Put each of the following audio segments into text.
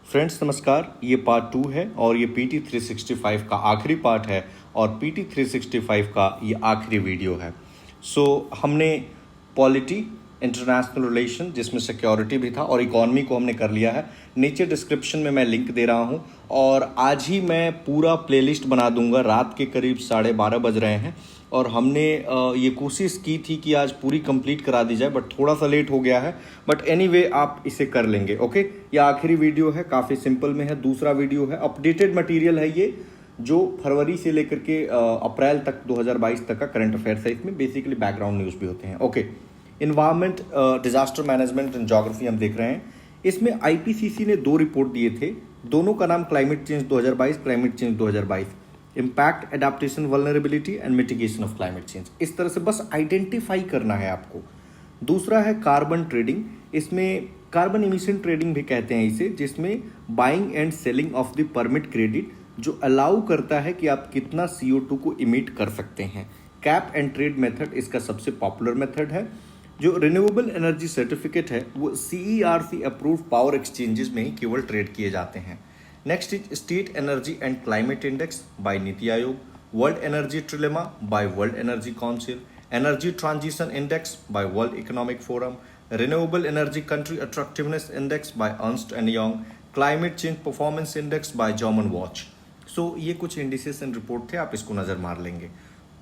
Friends नमस्कार, ये part 2 है और ये PT 365 का आखिरी पार्ट है और PT 365 का ये आखिरी वीडियो है। हमने पॉलिटी, इंटरनेशनल रिलेशन जिसमें सिक्योरिटी भी था और इकॉनमी को हमने कर लिया है। नीचे डिस्क्रिप्शन में मैं लिंक दे रहा हूँ और आज ही मैं पूरा प्लेलिस्ट बना दूंगा। रात के करीब 12:30 बज रहे हैं और हमने ये कोशिश की थी कि आज पूरी कंप्लीट करा दी जाए, बट थोड़ा सा लेट हो गया है। बट एनीवे आप इसे कर लेंगे। ओके, ये आखिरी वीडियो है, काफ़ी सिंपल में है। दूसरा वीडियो है, अपडेटेड मटेरियल है ये, जो फरवरी से लेकर के अप्रैल तक 2022 तक का करंट अफेयर्स है। इसमें बेसिकली बैकग्राउंड न्यूज़ भी होते हैं। Okay, environment, disaster management and geography हम देख रहे हैं। इसमें IPCC ने 2 रिपोर्ट दिए थे, दोनों का नाम climate change 2022, climate change 2022, impact, adaptation, vulnerability and mitigation of climate change. इस तरह से बस आइडेंटिफाई करना है आपको। दूसरा है कार्बन ट्रेडिंग, इसमें कार्बन इमिशन ट्रेडिंग भी कहते हैं इसे, जिसमें buying and selling of the permit credit, जो अलाउ करता है कि आप कितना CO2 को इमिट कर सकते हैं। कैप एंड ट्रेड मेथड इसका सबसे पॉपुलर मेथड है। जो रिन्यूएबल एनर्जी सर्टिफिकेट है वो CERC अप्रूव्ड पावर एक्सचेंजेस में ही केवल ट्रेड किए जाते हैं। Next is state energy and climate index by NITI Aayog, world energy trilemma by world energy council, energy transition index by world economic forum, renewable energy country attractiveness index by Ernst and Young, climate change performance index by Germanwatch. ये कुछ indices and report थे, आप इसको नजर मार लेंगे।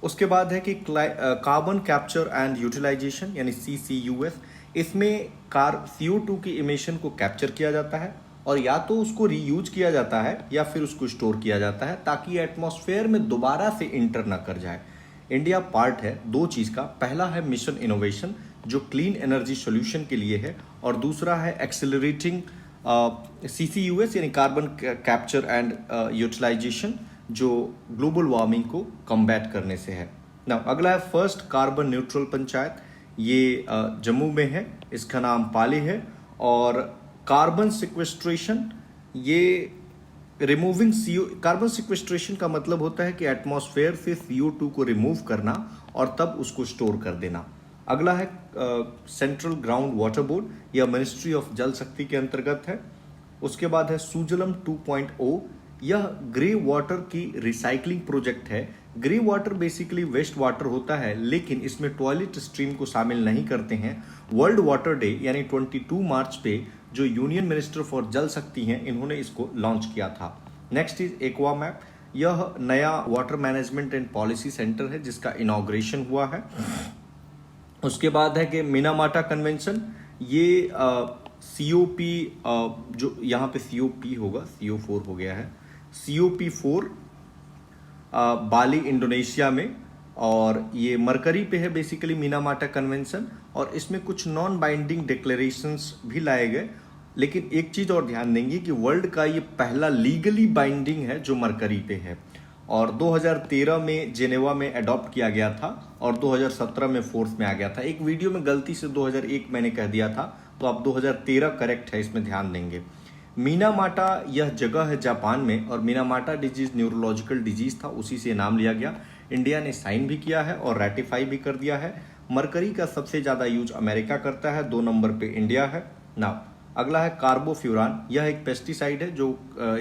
उसके बाद है कि कार्बन कैप्चर एंड यूटिलाइजेशन यानी CCUS। इसमें CO2 की इमिशन को कैप्चर किया जाता है और या तो उसको रीयूज किया जाता है या फिर उसको स्टोर किया जाता है ताकि एटमॉस्फेयर में दोबारा से इंटर ना कर जाए। इंडिया पार्ट है 2 चीज़ का। पहला है मिशन इनोवेशन जो क्लीन एनर्जी सोल्यूशन के लिए है, और दूसरा है एक्सेलरेटिंग CCUS यानी कार्बन कैप्चर एंड यूटिलाइजेशन जो ग्लोबल वार्मिंग को कम्बैट करने से है। ना अगला है फर्स्ट कार्बन न्यूट्रल पंचायत, ये जम्मू में है, इसका नाम पाली है। और कार्बन सिक्वेस्ट्रेशन, ये रिमूविंग कार्बन सिक्वेस्ट्रेशन का मतलब होता है कि एटमॉस्फेयर से CO2 को रिमूव करना और तब उसको स्टोर कर देना। अगला है सेंट्रल ग्राउंड वाटर बोर्ड, यह मिनिस्ट्री ऑफ जल शक्ति के अंतर्गत है। उसके बाद है सुजलम 2.0, यह ग्रे वाटर की रिसाइकलिंग प्रोजेक्ट है। Grey water basically waste water होता है, लेकिन इसमें टॉयलेट स्ट्रीम को शामिल नहीं करते हैं। वर्ल्ड वाटर डे यानी 22 मार्च पे जो यूनियन मिनिस्टर फॉर जल शक्ति हैं, इन्होंने इसको लॉन्च किया था। नेक्स्ट इज एक्वा मैप, यह नया water management and policy centre है जिसका इनॉग्रेशन हुआ है। उसके बाद है कि मिनामाटा कन्वेंशन, ये COP, जो यहाँ पे COP होगा, CO4 हो गया है, COP4 बाली इंडोनेशिया में, और ये मरकरी पे है बेसिकली मिनामाटा कन्वेंशन। और इसमें कुछ नॉन बाइंडिंग डिक्लेरेशंस भी लाए गए, लेकिन एक चीज़ और ध्यान देंगे कि वर्ल्ड का ये पहला लीगली बाइंडिंग है जो मरकरी पे है, और 2013 में जेनेवा में अडॉप्ट किया गया था और 2017 में फोर्स में आ गया था। एक वीडियो में गलती से 2001 मैंने कह दिया था, तो अब 2013 करेक्ट है, इसमें ध्यान देंगे। मिनामाटा यह जगह है जापान में, और मिनामाटा डिजीज न्यूरोलॉजिकल डिजीज था, उसी से नाम लिया गया। इंडिया ने साइन भी किया है और रेटिफाई भी कर दिया है। मरकरी का सबसे ज़्यादा यूज अमेरिका करता है, 2 नंबर पे इंडिया है। ना अगला है कार्बोफ्यूरान, यह एक पेस्टिसाइड है जो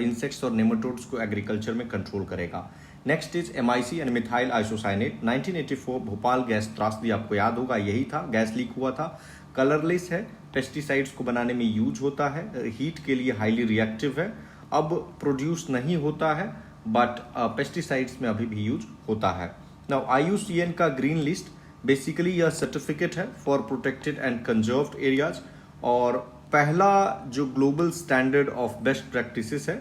इंसेक्ट्स और नेमाटोड्स को एग्रीकल्चर में कंट्रोल करेगा। नेक्स्ट इज MIC यानी मिथाइल आइसोसाइनेट, 1984 भोपाल गैस त्रासदी, आपको याद होगा यही था, गैस लीक हुआ था। कलरलेस है, पेस्टिसाइड्स को बनाने में यूज होता है, हीट के लिए हाईली रिएक्टिव है, अब प्रोड्यूस नहीं होता है, बट पेस्टिसाइड्स में अभी भी यूज होता है। नाउ IUCN का ग्रीन लिस्ट, बेसिकली यह सर्टिफिकेट है for protected and conserved areas, और पहला जो global standard of best practices है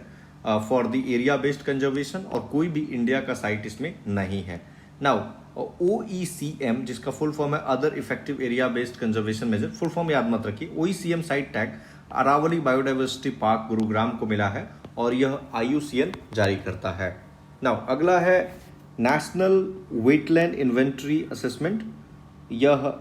for the area based conservation, और कोई भी इंडिया का साइट इसमें नहीं है। नाउ OECM, जिसका फुल फॉर्म है other effective area based conservation measure, full form याद मत रखिए। OECM site tag Aravali biodiversity park Gurugram को मिला है और यह IUCN जारी करता है। नाउ अगला है नेशनल वेटलैंड इन्वेंट्री असेसमेंट, यह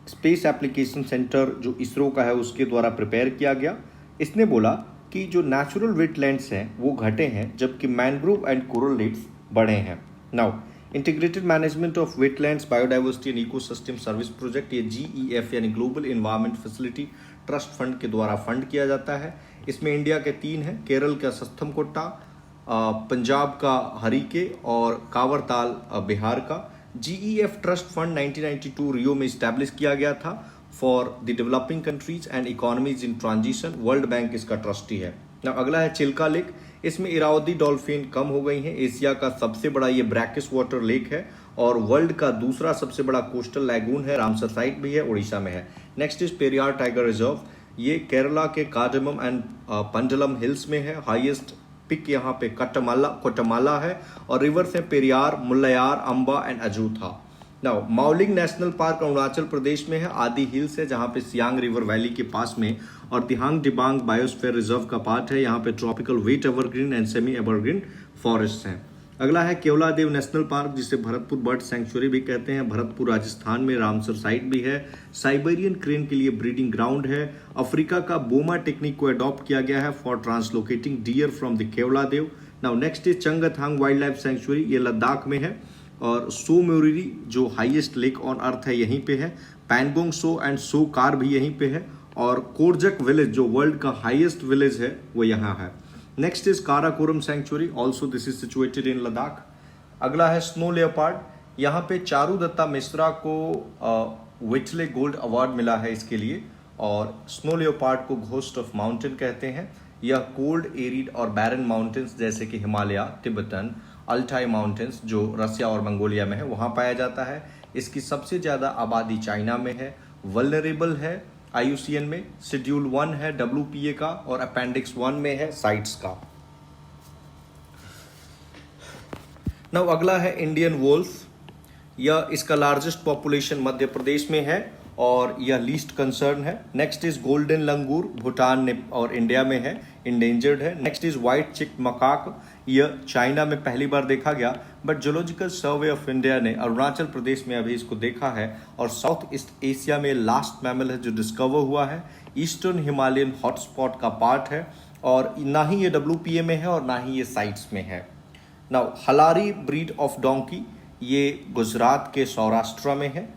स्पेस एप्लीकेशन सेंटर जो इसरो का है उसके द्वारा प्रिपेयर किया गया। इसने बोला कि जो नेचुरल वेटलैंड्स हैं वो घटे हैं, जबकि मैंग्रोव एंड कोरल रीफ्स बढ़े हैं। Now integrated management of wetlands biodiversity and ecosystem service project, ये GEF यानी global environment facility trust fund के द्वारा फंड किया जाता है। इसमें इंडिया के 3 हैं, केरल का सस्थमकोट्टा, पंजाब का हरिके और कावरताल बिहार का। GEF ट्रस्ट फंड 1992 रियो में इस्टेब्लिश किया गया था for the developing countries and economies in transition. World bank इसका ट्रस्टी है। अब अगला है चिल्का लेक। इसमें इरावदी डॉल्फिन कम हो गई हैं। एशिया का सबसे बड़ा ये ब्रैकिश वाटर लेक है और वर्ल्ड का दूसरा सबसे बड़ा कोस्टल लैगून है। रामसर साइट भी है, उड़ीसा में है। Next is Periyar tiger reserve. ये केरला के कार्डमम एंड पंडलम हिल्स में है। हाईएस्ट पिक यहाँ पे कोटमाला है और रिवर्स है Periyar, Mullayar, Amba and Azhutha. Now Mouling national park Arunachal Pradesh में है। आदि हिल्स है जहाँ पे सियांग रिवर वैली के पास में, और दिहांग डिबांग बायोस्फीयर रिजर्व का पार्ट है। यहाँ पे tropical wet evergreen and semi evergreen forest हैं। अगला है केवलादेव नेशनल पार्क, जिसे भरतपुर बर्ड सेंचुरी भी कहते हैं। भरतपुर राजस्थान में, रामसर साइट भी है। साइबेरियन क्रेन के लिए ब्रीडिंग ग्राउंड है। अफ्रीका का बोमा टेक्निक को अडॉप्ट किया गया है for translocating deer from the Keoladeo. Now next is Changthang wildlife sanctuary, ये लद्दाख में है। और सो म्योरिरी जो हाईएस्ट लेक ऑन अर्थ है यहीं पे है। पैनगोंग सो एंड सो कार भी यहीं पे है। और कोरजक विलेज जो वर्ल्ड का हाईएस्ट विलेज है वो यहाँ है। Next is Karakoram sanctuary, also this is situated in Ladakh. अगला है स्नो लेपर्ड। यहाँ पे चारुदत्ता मिश्रा को विटले गोल्ड अवार्ड मिला है इसके लिए। और स्नो लेपर्ड को घोस्ट ऑफ माउंटेन कहते हैं। यह कोल्ड, एरिड और बैरन माउंटेन्स जैसे कि हिमालय, तिब्बतन, अल्टाई माउंटेन्स जो रसिया और मंगोलिया में है वहाँ पाया जाता है। इसकी सबसे ज़्यादा आबादी चाइना में है। वल्नरेबल है IUCN में। शेड्यूल 1 है WPA का और अपेंडिक्स 1 में है साइट्स का। नाउ अगला है इंडियन वोल्फ। यह इसका लार्जेस्ट पॉपुलेशन मध्य प्रदेश में है और यह लीस्ट कंसर्न है। नेक्स्ट इज गोल्डन लंगूर, भूटान और इंडिया में है, इंडेंजर्ड है। Next is white cheeked macaque, यह चाइना में पहली बार देखा गया, but zoological survey of India ने अरुणाचल प्रदेश में अभी इसको देखा है। और साउथ ईस्ट एशिया में लास्ट मैमल है जो डिस्कवर हुआ है। ईस्टर्न हिमालयन हॉटस्पॉट का पार्ट है और ना ही ये WPA में है और ना ही ये साइट्स में है। नाउ हलारी ब्रीड ऑफ डोंकी, ये गुजरात के सौराष्ट्र में है।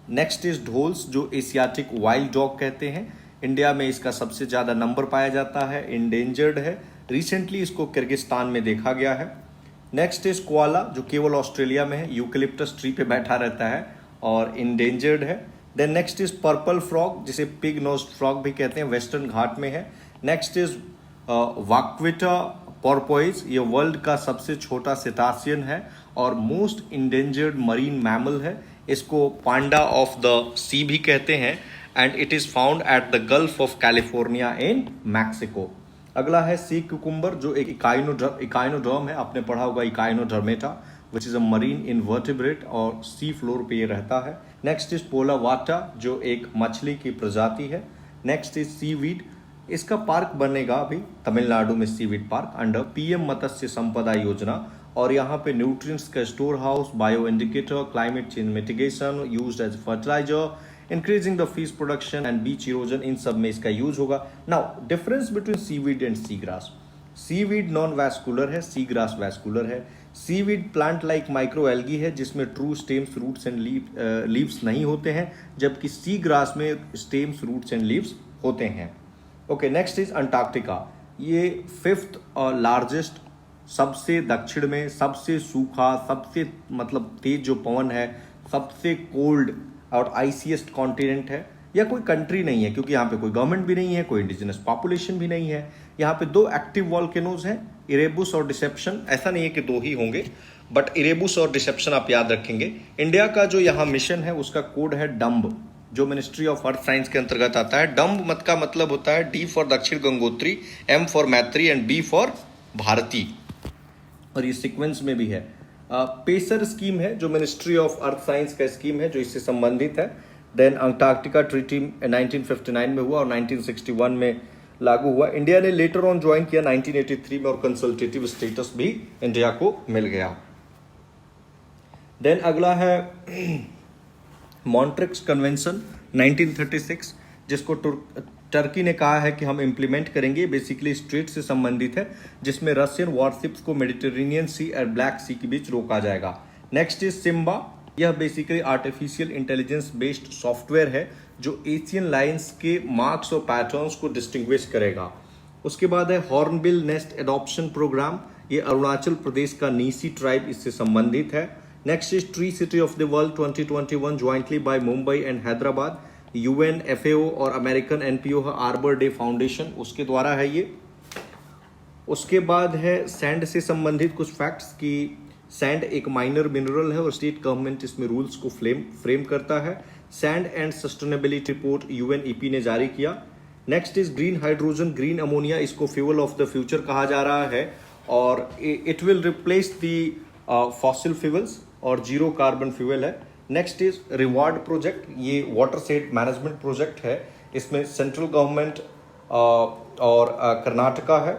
नेक्स्ट इज ढोल्स जो एशियाटिक वाइल्ड डॉग कहते हैं। इंडिया में इसका सबसे ज़्यादा नंबर पाया जाता है। इंडेंजर्ड है। रिसेंटली इसको किर्गिस्तान में देखा गया है। नेक्स्ट इज कोआला जो केवल ऑस्ट्रेलिया में है, यूकलिप्टस ट्री पे बैठा रहता है और इंडेंजर्ड है। Then next is purple frog जिसे पिग नोज्ड फ्रॉग भी कहते हैं, वेस्टर्न घाट में है। नेक्स्ट इज वाक्विटा पोर्पोइज, ये वर्ल्ड का सबसे छोटा सिटासियन है और मोस्ट इंडेंजर्ड मरीन मैमल है। इसको पांडा ऑफ द सी भी कहते हैं and it is found at the gulf of California in Mexico. अगला है सी क्यूकुम्बर जो एक इकाइनोडर्म है, आपने पढ़ा होगा Echinodermata, which is a marine invertebrate और सी फ्लोर पे ये रहता है। नेक्स्ट इज पोला वाटा जो एक मछली की प्रजाति है। नेक्स्ट इज सीवीड, इसका पार्क बनेगा अभी तमिलनाडु में, seaweed park under PM Matsya Sampada Yojana. और यहाँ पे न्यूट्रिएंट्स का store house, bio indicator, climate change mitigation, used as fertilizer, increasing the fish production and beach erosion, इन सब में इसका यूज होगा। Now difference between seaweed and sea grass, seaweed non vascular है, सी ग्रास वैस्कुलर है। Seaweed plant like micro algae है जिसमें true stems, roots and leaves नहीं होते हैं, जबकि सी ग्रास में स्टेम्स, रूट्स एंड लीव्स होते हैं। ओके, नेक्स्ट इज अंटार्कटिका, ये 5th और लार्जेस्ट, सबसे दक्षिण में, सबसे सूखा, सबसे मतलब तेज जो पवन है, सबसे कोल्ड और आइसीएस्ट कॉन्टिनेंट है। या कोई कंट्री नहीं है क्योंकि यहाँ पे कोई गवर्नमेंट भी नहीं है, कोई इंडिजिनस पॉपुलेशन भी नहीं है। यहाँ पे 2 एक्टिव वॉल्केनोज हैं, इरेबुस और डिसेप्शन। ऐसा नहीं है कि 2 ही होंगे, बट इरेबुस और डिसेप्शन आप याद रखेंगे। इंडिया का जो यहाँ मिशन है उसका कोड है डम्ब, जो मिनिस्ट्री ऑफ अर्थ साइंस के अंतर्गत आता है। डम्ब मत का मतलब होता है D फॉर दक्षिण गंगोत्री, M फॉर मैत्री एंड B फॉर भारती, और ये सीक्वेंस में भी है। पेसर स्कीम है जो मिनिस्ट्री ऑफ अर्थ साइंस का स्कीम है जो इससे संबंधित है। देन अंटार्कटिका ट्रीटी 1959 में हुआ और 1961 में लागू हुआ। इंडिया ने लेटर ऑन ज्वाइन किया 1983 में और कंसल्टेटिव स्टेटस भी इंडिया को मिल गया। देन अगला है मॉन्ट्रिक्स कन्वेंशन 1936, जिसको टर्की ने कहा है कि हम इम्प्लीमेंट करेंगे। बेसिकली स्ट्रेट से संबंधित है जिसमें रशियन वॉरशिप्स को मेडिटेरेनियन सी और ब्लैक सी के बीच रोका जाएगा। नेक्स्ट इज सिम्बा, यह basically artificial intelligence based software है जो एशियन लाइन्स के मार्क्स और पैटर्न्स को डिस्टिंग्विश करेगा। उसके बाद है हॉर्नबिल नेस्ट एडॉप्शन प्रोग्राम, ये अरुणाचल प्रदेश का नीसी ट्राइब इससे संबंधित है। Next is Tree City of the World 2021 jointly by Mumbai and Hyderabad, UN, FAO और American NPO Arbor Day Foundation उसके द्वारा है ये। उसके बाद है सैंड से संबंधित कुछ फैक्ट्स कि सैंड एक माइनर मिनरल है और स्टेट गवर्नमेंट इसमें रूल्स को फ्रेम करता है। Sand and sustainability report UNEP ने जारी किया। Next is green hydrogen, green ammonia, इसको फ्यूल ऑफ द फ्यूचर कहा जा रहा है और it will replace the fossil fuels और जीरो कार्बन फ्यूल है। नेक्स्ट इज रिवार्ड प्रोजेक्ट, ये वाटर सेट मैनेजमेंट प्रोजेक्ट है, इसमें सेंट्रल गवर्नमेंट और कर्नाटका है,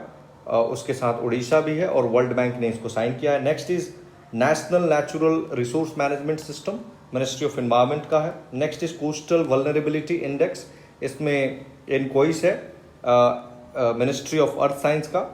उसके साथ उड़ीसा भी है और वर्ल्ड बैंक ने इसको साइन किया है। Next is national natural resource management system, ministry of environment का है। Next is coastal vulnerability index, इसमें इनकोइस है मिनिस्ट्री ऑफ अर्थ साइंस का,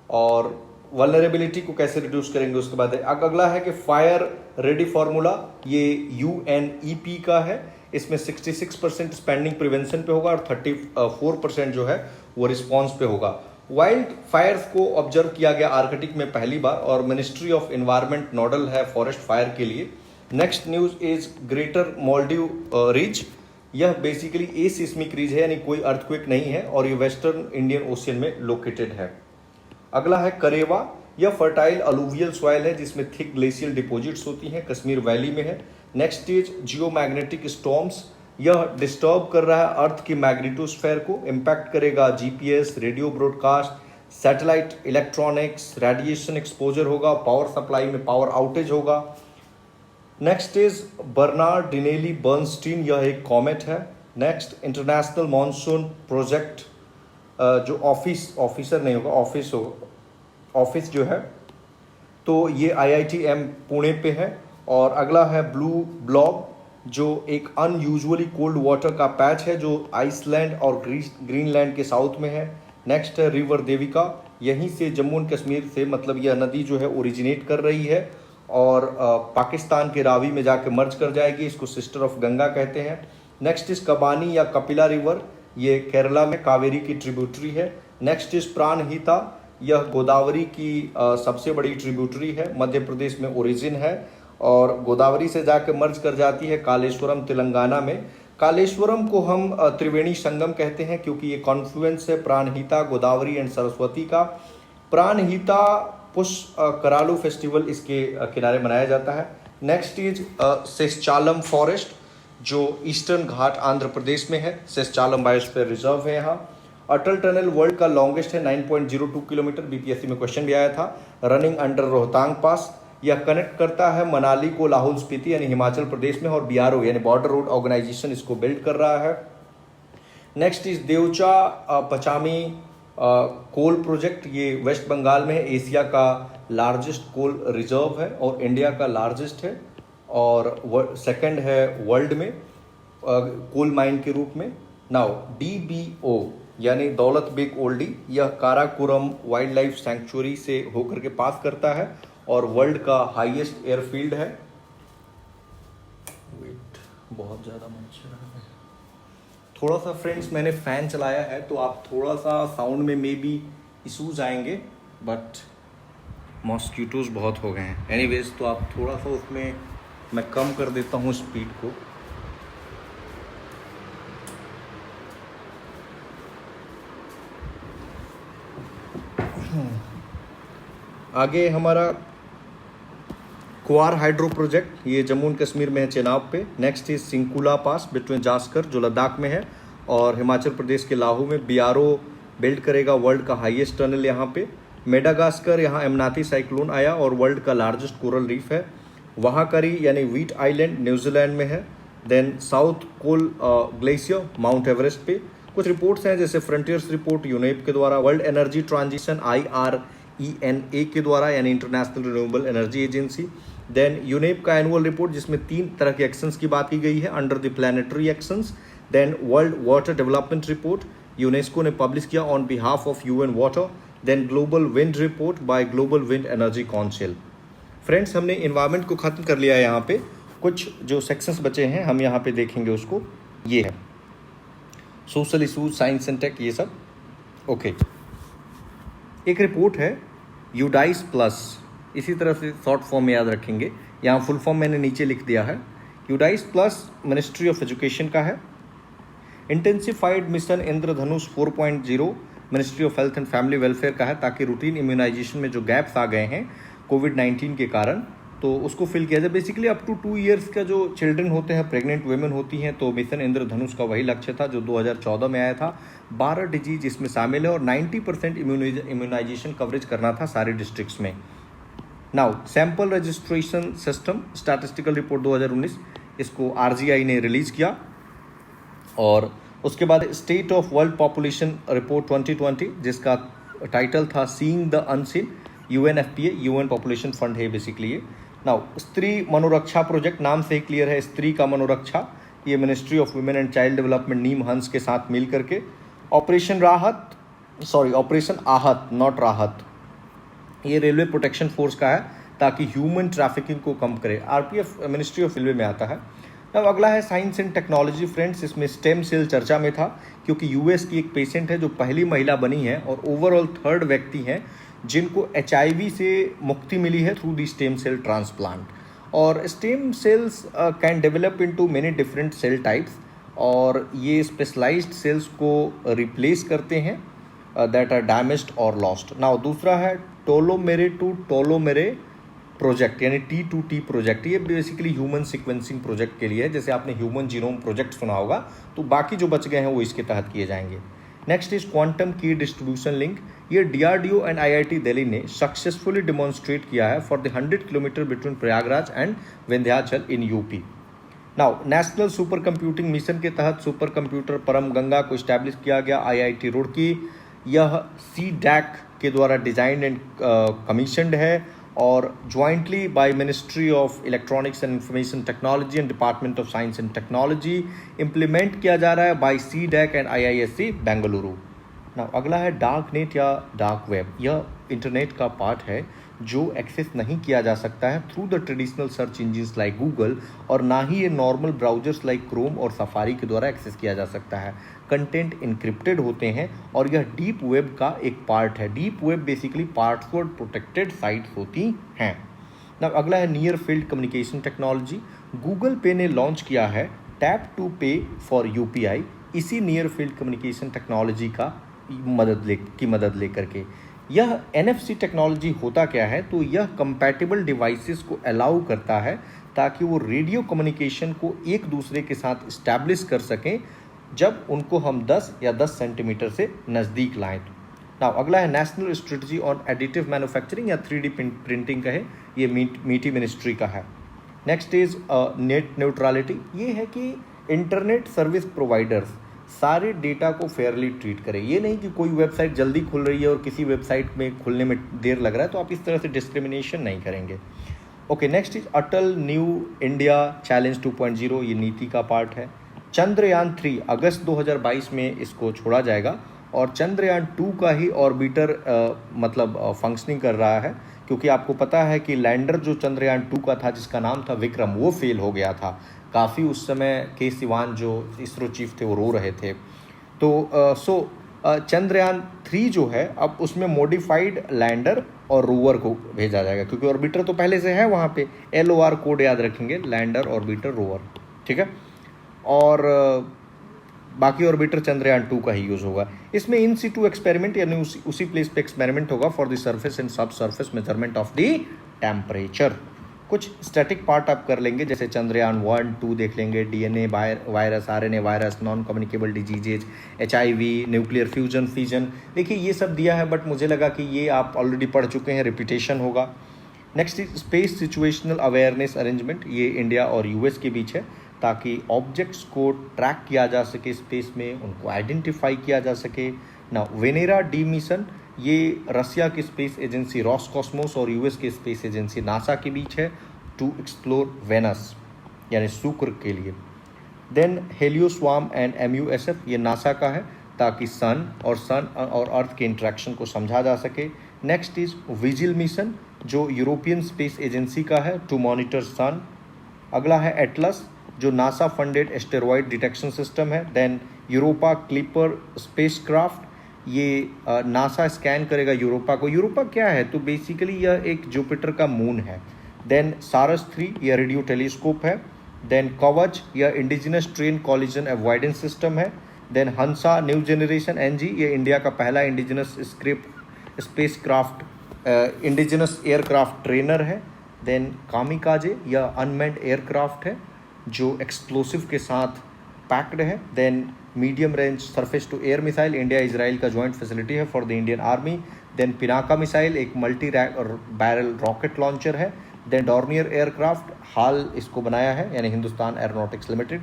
और वल्नरेबिलिटी को कैसे रिड्यूस करेंगे उसके बाद है। अगला है कि फायर रेडी फार्मूला, ये यूएनईपी का है, इसमें 66% स्पेंडिंग प्रिवेंशन पे होगा और 34% जो है वो रिस्पॉन्स पे होगा। वाइल्ड फायर्स को ऑब्जर्व किया गया आर्कटिक में पहली बार और मिनिस्ट्री ऑफ एनवायरमेंट नोडल है फॉरेस्ट फायर के लिए। Next news is greater Maldive ridge, यह बेसिकली ए सिस्मिक रिज है, यानी कोई अर्थक्वेक नहीं है और ये वेस्टर्न इंडियन ओशियन में लोकेटेड है। अगला है करेवा, यह फर्टाइल अलूवियल सॉइल है जिसमें थिक ग्लेशियल डिपॉजिट्स होती हैं, कश्मीर वैली में है। नेक्स्ट इज जियोमैग्नेटिक स्टॉर्म्स, यह डिस्टर्ब कर रहा है अर्थ की मैग्नेटोस्फेयर को, इम्पैक्ट करेगा GPS, radio broadcast, satellite electronics, radiation exposure होगा, पावर सप्लाई में पावर आउटेज होगा। नेक्स्ट इज बर्नार्ड डिनेली बर्नस्टीन, यह एक कॉमेट है। नेक्स्ट इंटरनेशनल मॉनसून प्रोजेक्ट, जो ऑफिसर नहीं होगा, ऑफिस जो है, तो ये आईआईटीएम पुणे पे है। और अगला है ब्लू ब्लॉब, जो एक अनयूजुअली कोल्ड वाटर का पैच है जो आइसलैंड और ग्रीनलैंड के साउथ में है। नेक्स्ट है रिवर देविका, यहीं से जम्मू एंड कश्मीर से, मतलब यह नदी जो है ओरिजिनेट कर रही है और पाकिस्तान के रावी में जाके मर्ज कर जाएगी, इसको सिस्टर ऑफ गंगा कहते हैं। नेक्स्ट इज कबानी या कपिला रिवर, ये केरला में कावेरी की ट्रिब्यूटरी है। नेक्स्ट इज प्राणहिता, यह गोदावरी की सबसे बड़ी ट्रिब्यूटरी है, मध्य प्रदेश में ओरिजिन है और गोदावरी से जाके मर्ज कर जाती है कालेश्वरम तेलंगाना में। कालेश्वरम को हम त्रिवेणी संगम कहते हैं क्योंकि ये कॉन्फ्लुएंस है प्राणहिता, गोदावरी एंड सरस्वती का। प्राणहिता करालू फेस्टिवल इसके किनारे मनाया जाता है। नेक्स्ट इज सेस्चालम फॉरेस्ट, जो ईस्टर्न घाट आंध्र प्रदेश में है, सेस्चालम बायोस्फीयर रिजर्व है यहाँ। अटल टनल वर्ल्ड का लॉन्गेस्ट है 9.02 किलोमीटर, बीपीएससी में क्वेश्चन भी आया था, रनिंग अंडर रोहतांग पास। यह कनेक्ट करता है मनाली को लाहौल स्पीति यानी हिमाचल प्रदेश में, और बीआरओ यानी बॉर्डर रोड ऑर्गेनाइजेशन इसको बिल्ड कर रहा है। Next is Deocha Pachami coal project, ये वेस्ट बंगाल में है, एशिया का लार्जेस्ट कोल रिजर्व है और इंडिया का लार्जेस्ट है और सेकंड है वर्ल्ड में कोल माइन के रूप में। नाउ डीबीओ यानी दौलत बेग ओल्डी, यह काराकोरम वाइल्ड लाइफ सैंक्चुअरी से होकर के पास करता है और वर्ल्ड का हाईएस्ट एयरफील्ड है। वेट, बहुत ज़्यादा मच्छर है, थोड़ा सा फ्रेंड्स मैंने फ़ैन चलाया है तो आप थोड़ा सा साउंड में मे बी इशूज़ आएंगे, बट मॉस्किटोज़ बहुत हो गए हैं। एनीवेज, तो आप थोड़ा सा उसमें मैं कम कर देता हूँ स्पीड को। आगे हमारा कुआर हाइड्रो प्रोजेक्ट, ये जम्मू एंड कश्मीर में है, चेनाब पे। Next is Shinkula pass between Zanskar जो लद्दाख में है और हिमाचल प्रदेश के लाहू में। बीआरओ बिल्ड करेगा वर्ल्ड का हाईएस्ट टनल यहाँ पे। मेडागास्कर, यहाँ एमनाती साइक्लोन आया और वर्ल्ड का लार्जेस्ट कोरल रीफ है। वहाकरी यानी व्हीट आइलैंड न्यूजीलैंड में है। Then South Col glacier Mount Everest पे। कुछ रिपोर्ट्स हैं जैसे फ्रंटियर्स रिपोर्ट यूनेप के द्वारा, वर्ल्ड एनर्जी ट्रांजिशन IRENA के द्वारा यानी international renewable energy agency. Then UNEP का एनुअल रिपोर्ट जिसमें 3 तरह के एक्शंस की बात की गई है under the planetary actions. Then world water development report UNESCO ने पब्लिश किया on behalf of UN water. Then global wind report by global wind energy council. Friends, हमने इन्वायरमेंट को खत्म कर लिया है यहाँ पे। कुछ जो सेक्शंस बचे हैं हम यहाँ पे देखेंगे उसको। ये है social issues, science and tech, ये सब। ओके, एक रिपोर्ट है यूडाइस प्लस, इसी तरह से शॉर्ट फॉर्म में याद रखेंगे। यहाँ फुल फॉर्म मैंने नीचे लिख दिया है। UDISE plus ministry of education का है। Intensified mission Indradhanush 4.0 ministry of health and family welfare का है, ताकि रूटीन इम्यूनाइजेशन में जो गैप्स आ गए हैं कोविड-19 के कारण, तो उसको फिल किया जाए। बेसिकली अप टू 2 इयर्स का जो चिल्ड्रन होते हैं, प्रेग्नेंट वुमेन होती हैं, तो मिशन इंद्रधनुष का वही लक्ष्य था जो 2014 में आया था। 12 डिजीज इसमें शामिल है और 90% इम्यूनाइजेशन कवरेज करना था सारे डिस्ट्रिक्ट्स में। Now sample registration system statistical report 2019, इसको RGI ने रिलीज किया। और उसके बाद state of world population report 2020, जिसका टाइटल था seeing the unseen, UNFPA, UN population fund है बेसिकली ये। नाउ स्त्री मनोरक्षा प्रोजेक्ट, नाम से ही क्लियर है, स्त्री का मनोरक्षा। ये ministry of women and child development NIMHANS के साथ मिल करके ऑपरेशन आहत, नॉट राहत, ये रेलवे प्रोटेक्शन फोर्स का है, ताकि ह्यूमन ट्रैफिकिंग को कम करे। RPF मिनिस्ट्री ऑफ रेलवे में आता है। अब अगला है साइंस एंड टेक्नोलॉजी फ्रेंड्स। इसमें स्टेम सेल चर्चा में था, क्योंकि US की एक पेशेंट है जो पहली महिला बनी है और ओवरऑल 3rd व्यक्ति हैं जिनको HIV से मुक्ति मिली है through the stem cell transplant. और stem cells can develop into many different cell types, और ये स्पेशलाइज्ड सेल्स को रिप्लेस करते हैं दैट आर डैमेज्ड और लॉस्ट। नाउ दूसरा है टोलोमेरे टू टोलोमेरे प्रोजेक्ट, यानी T2T प्रोजेक्ट। ये बेसिकली ह्यूमन सीक्वेंसिंग प्रोजेक्ट के लिए है। जैसे आपने ह्यूमन जीनोम प्रोजेक्ट सुना होगा, तो बाकी जो बच गए हैं वो इसके तहत किए जाएंगे। नेक्स्ट इज क्वांटम की डिस्ट्रीब्यूशन लिंक। ये DRDO एंड IIT दिल्ली ने सक्सेसफुली डिमॉन्स्ट्रेट किया है for the 100 kilometre between Prayagraj and Vindhyachal in UP। Now national super computing mission के तहत सुपर कंप्यूटर परम गंगा को इस्टेब्लिश किया गया IIT रुड़की। यह CDAC के द्वारा डिजाइंड एंड कमीशनड है और jointly by ministry of electronics and information technology and department of science and technology. Implement किया जा रहा है by CDAC and IISc Bengaluru. Now अगला है डार्क नेट या डार्क वेब। यह इंटरनेट का पार्ट है जो एक्सेस नहीं किया जा सकता है through the traditional search engines like Google, और ना ही ये नॉर्मल ब्राउजर्स लाइक क्रोम और सफारी के द्वारा एक्सेस किया जा सकता है। कंटेंट इनक्रिप्टेड होते हैं और यह डीप वेब का एक पार्ट है। Deep web basically password protected sites होती हैं। ना अगला है near field communication technology. Google पे ने लॉन्च किया है टैप टू पे फॉर UPI, इसी नियर फील्ड कम्युनिकेशन टेक्नोलॉजी का मदद लेकर के। यह NFC टेक्नोलॉजी होता क्या है, तो यह कंपैटिबल डिवाइसेस को अलाउ करता है ताकि वो रेडियो कम्युनिकेशन को एक दूसरे के साथ इस्टेब्लिश कर सकें जब उनको हम 10 या 10 सेंटीमीटर से नज़दीक लाएं। नाउ अगला है national strategy on additive manufacturing या 3D प्रिंटिंग का है, ये मीटी मिनिस्ट्री का है। Next is net neutrality. ये है कि इंटरनेट सर्विस प्रोवाइडर्स सारे डेटा को फेयरली ट्रीट करें। ये नहीं कि कोई वेबसाइट जल्दी खुल रही है और किसी वेबसाइट में खुलने में देर लग रहा है तो आप इस तरह से डिस्क्रिमिनेशन नहीं करेंगे। Okay, next is Atal new India challenge 2.0, ये नीति का पार्ट है। चंद्रयान 3 अगस्त 2022 में इसको छोड़ा जाएगा और चंद्रयान 2 का ही ऑर्बिटर फंक्शनिंग कर रहा है, क्योंकि आपको पता है कि लैंडर जो चंद्रयान 2 का था जिसका नाम था विक्रम, वो फेल हो गया था। काफ़ी उस समय के सिवान जो इसरो चीफ थे वो रो रहे थे। तो चंद्रयान 3 जो है अब उसमें मॉडिफाइड लैंडर और रोवर को भेजा जाएगा, क्योंकि ऑर्बिटर तो पहले से है वहाँ पे। LOR कोड याद रखेंगे, लैंडर ऑर्बिटर रोवर, ठीक है। और बाकी ऑर्बिटर चंद्रयान 2 का ही यूज़ होगा। इसमें इन सिटू एक्सपेरिमेंट यानी उसी प्लेस पे एक्सपेरिमेंट होगा फॉर द सरफेस एंड सब surface measurement of the temperature. कुछ स्टैटिक पार्ट आप कर लेंगे, जैसे चंद्रयान 1, 2 देख लेंगे, DNA virus, RNA virus, non communicable diseases, HIV, nuclear fusion, fission. देखिए ये सब दिया है, बट मुझे लगा कि ये आप ऑलरेडी पढ़ चुके हैं, रिपीटेशन होगा। Next space situational awareness arrangement, ये इंडिया और US के बीच है, ताकि ऑब्जेक्ट्स को ट्रैक किया जा सके स्पेस में, उनको आइडेंटिफाई किया जा सके ना। वेनेरा डी मिशन, ये रसिया की स्पेस एजेंसी रॉसकॉस्मोस और US की स्पेस एजेंसी नासा के बीच है, टू एक्सप्लोर वेनस यानी शुक्र के लिए। देन हेलियोस्वाम एंड MUSF, ये नासा का है, ताकि सन और अर्थ के इंट्रैक्शन को समझा जा सके। नेक्स्ट इज विजिल मिशन, जो यूरोपियन स्पेस एजेंसी का है, टू मॉनिटर सन अगला है एटलस, जो NASA funded asteroid detection system है। देन यूरोपा क्लिपर स्पेसक्राफ्ट, ये नासा स्कैन करेगा यूरोपा को। यूरोपा क्या है, तो बेसिकली यह एक जुपिटर का मून है। देन सारस 3, यह रेडियो टेलीस्कोप है। देन कवच, यह indigenous train collision avoidance system है। Then Hansa new generation NG, ये इंडिया का पहला indigenous space craft indigenous aircraft trainer है। देन कामिकाजे, यह अनमैन्ड एयरक्राफ्ट है जो एक्सप्लोसिव के साथ पैक्ड है। Then medium range surface to air missile, India Israel का जॉइंट फैसिलिटी है for the Indian army. Then Pinaka missile, एक मल्टी बैरल रॉकेट लॉन्चर है। देन डॉर्नियर एयरक्राफ्ट, हाल इसको बनाया है यानी Hindustan aeronautics limited.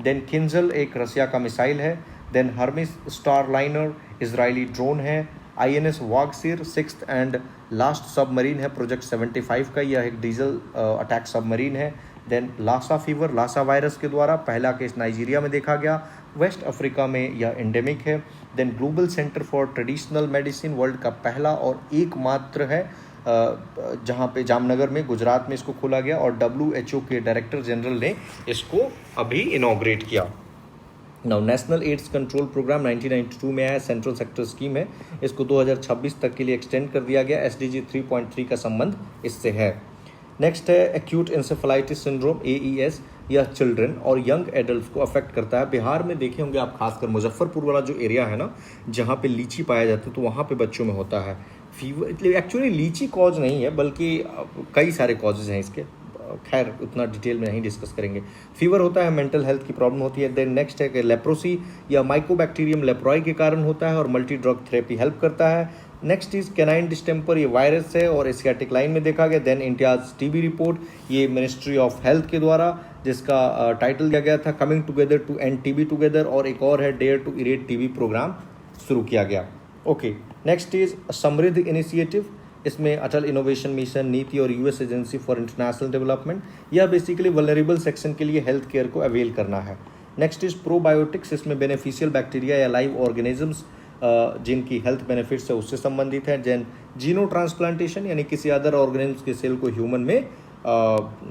Then Kinzhal, एक रसिया का मिसाइल है। Then Hermes Starliner, Israeli drone है। INS Vagsheer, 6th and last submarine है प्रोजेक्ट 75 का, यह एक डीजल अटैक सबमरीन है। Then Lassa fever, Lassa virus के द्वारा पहला केस नाइजीरिया में देखा गया, वेस्ट अफ्रीका में यह एंडेमिक है। Then global centre for traditional medicine, world का पहला और एकमात्र है जहाँ पे जामनगर में गुजरात में इसको खोला गया, और WHO के डायरेक्टर जनरल ने इसको अभी इनॉग्रेट किया। Now national AIDS control programme 1992 में आया, सेंट्रल सेक्टर स्कीम है, इसको 2026 तक के लिए एक्सटेंड कर दिया गया। SDG 3.3 का संबंध इससे है। नेक्स्ट है एक्यूट इंसेफेलाइटिस सिंड्रोम AES, यह चिल्ड्रन और यंग एडल्ट को अफेक्ट करता है। बिहार में देखे होंगे आप, खासकर मुजफ्फरपुर वाला जो एरिया है ना, जहाँ पे लीची पाया जाता है, तो वहाँ पे बच्चों में होता है फीवर। एक्चुअली लीची कॉज नहीं है, बल्कि कई सारे कॉजेज हैं इसके, खैर उतना डिटेल में नहीं डिस्कस करेंगे। फीवर होता है, मेंटल हेल्थ की प्रॉब्लम होती है। देन नेक्स्ट है कि लेप्रोसी, या माइकोबैक्टीरियम लेप्रोई के कारण होता है और मल्टी ड्रग थेरेपी हेल्प करता है। नेक्स्ट इज कैनाइन डिस्टेम्पर, ये वायरस है और एशियाटिक लाइन में देखा गया। देन इंडियाज TB रिपोर्ट, ये मिनिस्ट्री ऑफ हेल्थ के द्वारा जिसका टाइटल दिया गया था coming together to end TB together, और एक और है dare to eradicate TB programme शुरू किया गया। Okay, next is Samriddh initiative, इसमें अटल इनोवेशन मिशन, नीति और US agency for international development, यह बेसिकली वल्नरेबल सेक्शन के लिए हेल्थ केयर को अवेल करना है। नेक्स्ट इज प्रोबायोटिक्स, इसमें बेनिफिशियल बैक्टीरिया या लाइव ऑर्गेनिजम्स जिनकी हेल्थ बेनिफिट्स है उससे संबंधित है। देन जीनो ट्रांसप्लांटेशन, यानी किसी अदर ऑर्गेनिज्म के सेल को ह्यूमन में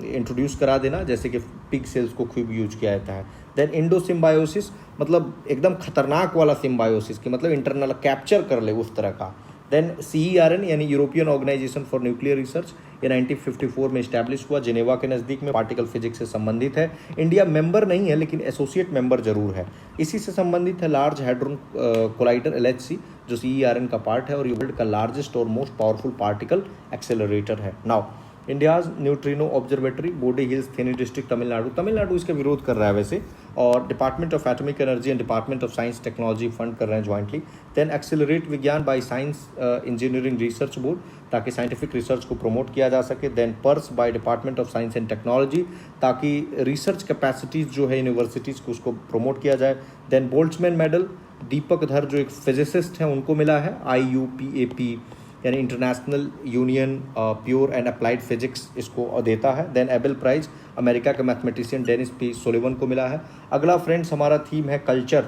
इंट्रोड्यूस करा देना, जैसे कि पिग सेल्स को खूब यूज किया जाता है। देन इंडो सिम्बायोसिस, मतलब एकदम खतरनाक वाला सिम्बायोसिस की, मतलब इंटरनल कैप्चर कर ले उस तरह का। देन CERN, यानी European organisation for nuclear research, ये 1954 में इस्टेब्लिश हुआ, जेनेवा के नज़दीक में, पार्टिकल फिजिक्स से संबंधित है। इंडिया मेंबर नहीं है लेकिन एसोसिएट मेंबर जरूर है। इसी से संबंधित है लार्ज हैड्रोन कोलाइडर LHC, जो CERN का पार्ट है, और ये वर्ल्ड का लार्जेस्ट और मोस्ट पावरफुल पार्टिकल एक्सेलरेटर है। नाउ इंडियाज न्यूट्रिनो ऑब्जर्वेटरी, बोडी हिल्स, थेनी डिस्ट्रिक्ट, तमिलनाडु इसका विरोध कर रहा है वैसे, और department of atomic energy and department of science technology fund कर रहे हैं ज्वाइंटली। देन एक्सेलरेट विज्ञान by science engineering research board, ताकि साइंटिफिक रिसर्च को प्रमोट किया जा सके। Then PURSE by department of science and technology, ताकि रिसर्च कैपेसिटीज़ जो है यूनिवर्सिटीज़ को उसको प्रमोट किया जाए। देन बोल्ट्जमैन मेडल, दीपक धर जो एक फिजिसिस्ट हैं उनको मिला है, IUPAP यानी international union pure and applied physics इसको देता है। देन एबल प्राइज अमेरिका के मैथमेटिशियन डेनिस P. सोलिवन को मिला है। अगला फ्रेंड्स हमारा थीम है कल्चर।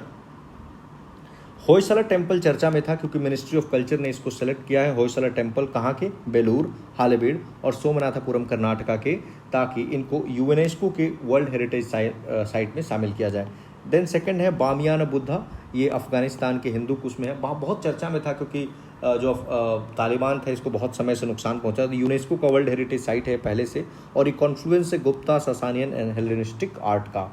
होयसला टेम्पल चर्चा में था क्योंकि मिनिस्ट्री ऑफ कल्चर ने इसको सेलेक्ट किया है। होयसला टेम्पल कहाँ के? बेलूर, हालेबीड और सोमनाथपुरम कर्नाटका के, ताकि इनको यूनेस्को के वर्ल्ड हेरिटेज साइट में शामिल किया जाए। देन सेकंड है बामियान बुद्धा, ये अफगानिस्तान के हिंदू कुश में है, बहुत चर्चा में था क्योंकि जो तालिबान था इसको बहुत समय से नुकसान पहुंचा। तो यूनेस्को का वर्ल्ड हेरिटेज साइट है पहले से, और ये कॉन्फ्लुएंस है Gupta, Sasanian and Hellenistic art का।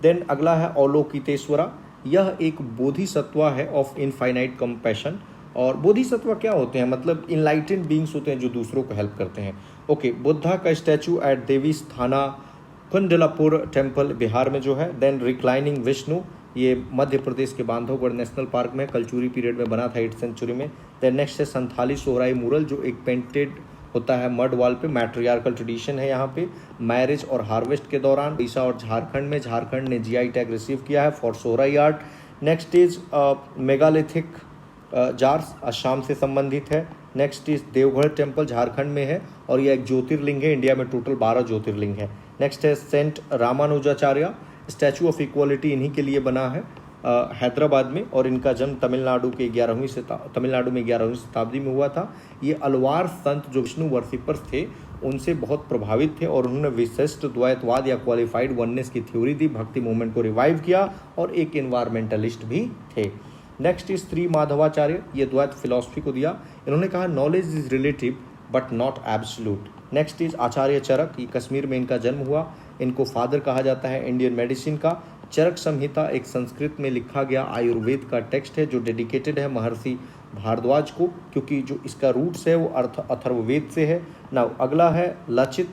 देन अगला है अवलोकितेश्वरा, यह एक बोधिसत्वा है ऑफ इनफाइनाइट कंपैशन। और बोधिसत्वा क्या होते हैं? मतलब इनलाइटेंड बींग्स होते हैं जो दूसरों को हेल्प करते हैं। ओके, बुद्धा का स्टैचू एट देवी स्थाना कुंडलापुर टेम्पल बिहार में जो है। देन रिक्लाइनिंग विष्णु, ये मध्य प्रदेश के बांधवगढ़ नेशनल पार्क में कलचुरी पीरियड में बना था 8th सेंचुरी में। देन नेक्स्ट है संथाली सोहराई मुरल, जो एक पेंटेड होता है मड वॉल पे, मैट्रियार्कल ट्रेडिशन है यहाँ पे मैरिज और हार्वेस्ट के दौरान। उड़ीसा और झारखंड में, झारखंड ने GI टैग रिसीव किया है for Sohrai art. Next is megalithic jars, Assam से संबंधित है। Next is Deogarh temple, Jharkhand में है और यह एक ज्योतिर्लिंग है। इंडिया में टोटल 12 ज्योतिर्लिंग है। नेक्स्ट है saint Ramanujacharya, statue of equality इन्हीं के लिए बना है। हैदराबाद में, और इनका जन्म तमिलनाडु में 11वीं शताब्दी में हुआ था। ये अलवार संत जो विष्णु वर्शिपर्स थे उनसे बहुत प्रभावित थे और उन्होंने विशिष्ट द्वैतवाद या क्वालिफाइड वननेस की थ्योरी दी, भक्ति मूवमेंट को रिवाइव किया और एक इन्वायरमेंटलिस्ट भी थे। नेक्स्ट इज श्री माधवाचार्य, ये द्वैत फिलॉसफी को दिया। इन्होंने कहा knowledge is relative but not absolute. Next is Acharya Charak, ये कश्मीर में इनका जन्म हुआ। इनको फादर कहा जाता है इंडियन मेडिसिन का। चरक संहिता एक संस्कृत में लिखा गया आयुर्वेद का टेक्स्ट है जो डेडिकेटेड है महर्षि भारद्वाज को, क्योंकि जो इसका रूट्स है वो अथर्ववेद से है। नाउ अगला है लचित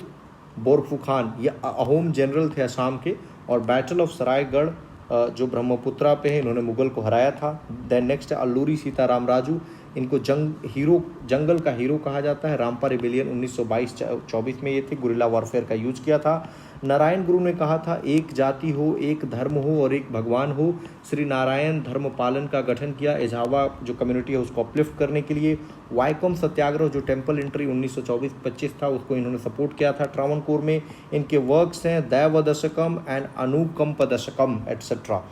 बोरफुखान, ये अहोम जनरल थे असम के, और बैटल ऑफ सरायगढ़ जो ब्रह्मपुत्रा पे है इन्होंने मुगल को हराया था। देन नेक्स्ट है अल्लूरी सीताराम राजू, इनको जंगल का हीरो कहा जाता है। रामपा रिबेलियन 1922-24 में ये थे, गुरिल्ला वॉरफेयर का यूज किया था। नारायण गुरु ने कहा था एक जाति हो, एक धर्म हो और एक भगवान हो। श्री नारायण धर्म पालन का गठन किया एजावा जो कम्युनिटी है उसको अपलिफ्ट करने के लिए। वाइकोम सत्याग्रह जो टेम्पल एंट्री 1924-25 था उसको इन्होंने सपोर्ट किया था ट्रावणकोर में। इनके वर्क्स हैं दैव दशकम एंड अनुकंप दशकम एटसेट्रा।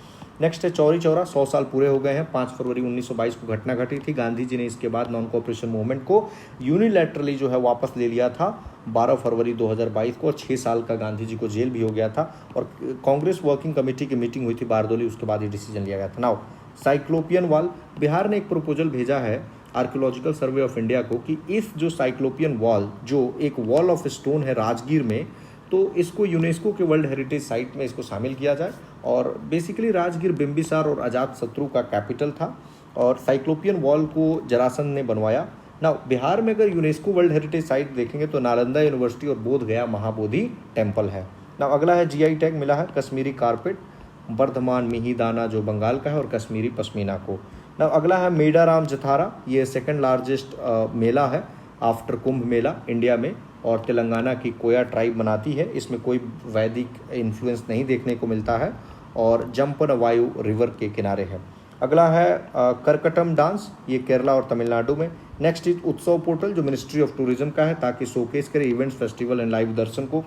नेक्स्ट है चौरी चौरा, 100 साल पूरे हो गए हैं। 5 फरवरी 1922 को घटना घटी थी। गांधी जी ने इसके बाद नॉन कोऑपरेशन मूवमेंट को यूनिलैटरली जो है वापस ले लिया था 12 फरवरी 2022 को, और 6 साल का गांधी जी को जेल भी हो गया था। और कांग्रेस वर्किंग कमेटी की मीटिंग हुई थी बारदोली, उसके बाद ये डिसीजन लिया गया था। नाउ साइक्लोपियन वॉल, बिहार ने एक प्रपोजल भेजा है आर्कियोलॉजिकल सर्वे ऑफ इंडिया को कि इस जो साइक्लोपियन वॉल जो एक वॉल ऑफ स्टोन है राजगीर में, तो इसको यूनेस्को के वर्ल्ड हेरिटेज साइट में इसको शामिल किया जाए। और बेसिकली राजगीर बिम्बिसार और अजात शत्रु का कैपिटल था और साइक्लोपियन वॉल को जरासंध ने बनवाया। ना बिहार में अगर यूनेस्को वर्ल्ड हेरिटेज साइट देखेंगे तो नालंदा यूनिवर्सिटी और बोध गया महाबोधि टेम्पल है। ना अगला है जीआई टैग मिला है कश्मीरी कारपेट, बर्धमान मिहिदाना जो बंगाल का है, और कश्मीरी पश्मीना को। ना अगला है मेडाराम जथारा, ये सेकंड लार्जेस्ट मेला है आफ्टर कुंभ मेला इंडिया में, और तेलंगाना की कोया ट्राइब मनाती है। इसमें कोई वैदिक इन्फ्लुएंस नहीं देखने को मिलता है और जम्पनवायु रिवर के किनारे है। अगला है करकटम डांस, ये केरला और तमिलनाडु में। नेक्स्ट इज उत्सव पोर्टल जो मिनिस्ट्री ऑफ टूरिज्म का है ताकि शोकेस करे इवेंट्स, फेस्टिवल एंड लाइव दर्शन को।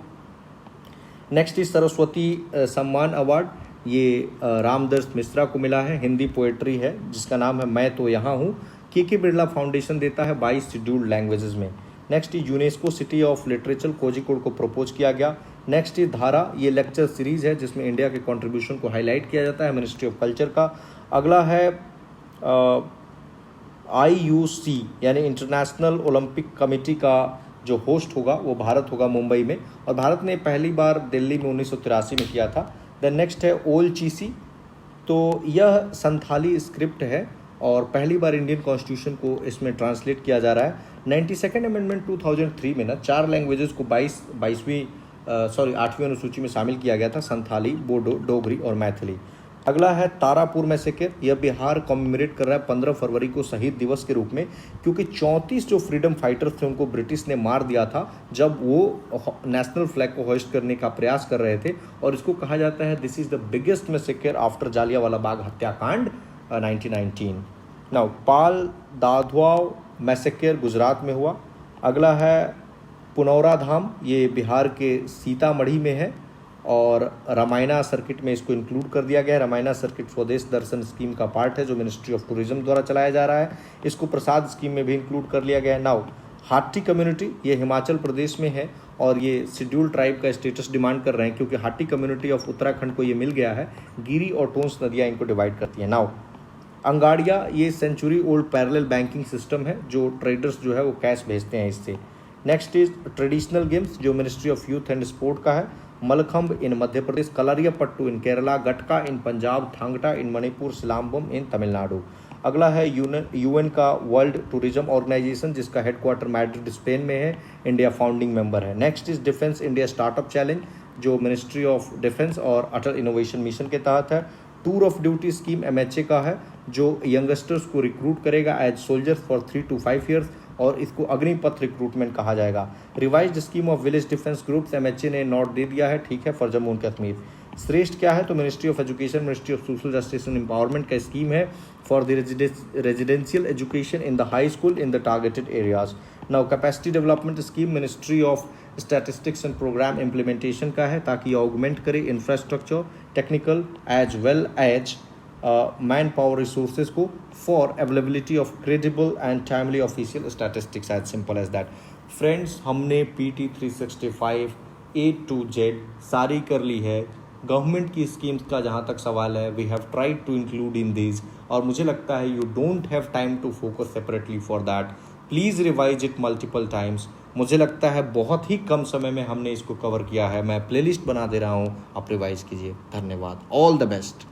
नेक्स्ट इज सरस्वती सम्मान अवार्ड, ये रामदर्श मिश्रा को मिला है। हिंदी पोएट्री है जिसका नाम है मैं तो यहाँ हूँ, के बिरला फाउंडेशन देता है 22 शेड्यूल्ड लैंग्वेजेस में। Next is UNESCO city of literature Kozhikode को प्रपोज किया गया। नेक्स्ट इज धारा, ये लेक्चर सीरीज है जिसमें इंडिया के कंट्रीब्यूशन को हाईलाइट किया जाता है मिनिस्ट्री ऑफ कल्चर का। अगला है IUC यानी इंटरनेशनल ओलंपिक कमेटी का जो होस्ट होगा वो भारत होगा मुंबई में, और भारत ने पहली बार दिल्ली में 1983 में किया था। देन नेक्स्ट है OLCC, तो यह संथाली स्क्रिप्ट है और पहली बार इंडियन कॉन्स्टिट्यूशन को इसमें ट्रांसलेट किया जा रहा है। 92nd अमेंडमेंट 2003 में ना 4 लैंग्वेजेस को 8वीं अनुसूची में शामिल किया गया था, संथाली, बोडो, डोगरी और मैथिली। अगला है तारापुर मैसेकर, यह बिहार कॉमेमोरेट कर रहा है 15 फरवरी को शहीद दिवस के रूप में, क्योंकि 34 जो फ्रीडम फाइटर्स थे उनको ब्रिटिश ने मार दिया था जब वो नेशनल फ्लैग को होस्ट करने का प्रयास कर रहे थे, और इसको कहा जाता है this is the biggest massacre after Jallianwala Bagh हत्याकांड 1919। नाउ पाल दाधवाव मैसेकर गुजरात में हुआ। अगला है पुनौरा धाम, ये बिहार के सीतामढ़ी में है और रामायणा सर्किट में इसको इंक्लूड कर दिया गया है। रामायणा सर्किट स्वदेश दर्शन स्कीम का पार्ट है जो मिनिस्ट्री ऑफ टूरिज्म द्वारा चलाया जा रहा है। इसको प्रसाद स्कीम में भी इंक्लूड कर लिया गया है। नाउ हाटी कम्युनिटी, ये हिमाचल प्रदेश में है और ये शेड्यूल ट्राइब का स्टेटस डिमांड कर रहे हैं क्योंकि हाटी कम्युनिटी ऑफ उत्तराखंड को ये मिल गया है। गिरी और टोंस नदियाँ इनको डिवाइड करती हैं। नाउ अंगाड़िया, ये century old parallel banking system है जो ट्रेडर्स जो है वो कैश भेजते हैं इससे। नेक्स्ट इज ट्रेडिशनल गेम्स जो ministry of youth and sport का है। मलखम्ब इन मध्य प्रदेश, कलारियापट्टू इन केरला, गटका इन पंजाब, थांगटा इन मणिपुर, सिलाम्बम इन तमिलनाडु। अगला है यूएन का वर्ल्ड टूरिज्म ऑर्गेनाइजेशन जिसका हेडक्वार्टर मैड्रिड स्पेन में है, इंडिया फाउंडिंग मेंबर है। Next is defence India startup challenge जो मिनिस्ट्री ऑफ डिफेंस और अटल इनोवेशन मिशन के तहत है। Tour of duty scheme MHA का है जो यंगस्टर्स को रिक्रूट करेगा as soldiers for 3 to 5 years और इसको अग्निपथ रिक्रूटमेंट कहा जाएगा। Revised scheme of village defence groups MHA ने नोट दे दिया है, ठीक है, फॉर जम्मू एंड कश्मीर। श्रेष्ठ क्या है तो ministry of education, ministry of social justice and empowerment का स्कीम है for the residential education in the high school in the targeted areas. Now capacity development scheme ministry of statistics and programme implementation का है ताकि augment करे infrastructure technical as well as manpower resources को for availability of credible and timely official statistics, as simple as that. Friends, हमने PT 365 A to Z सारी कर ली है। Government की स्कीम्स का जहाँ तक सवाल है, we have tried to include in this, और मुझे लगता है you don't have time to focus separately for that. Please revise it multiple times. मुझे लगता है बहुत ही कम समय में हमने इसको कवर किया है। मैं प्लेलिस्ट बना दे रहा हूँ, आप रिवाइज कीजिए। धन्यवाद, ऑल द बेस्ट।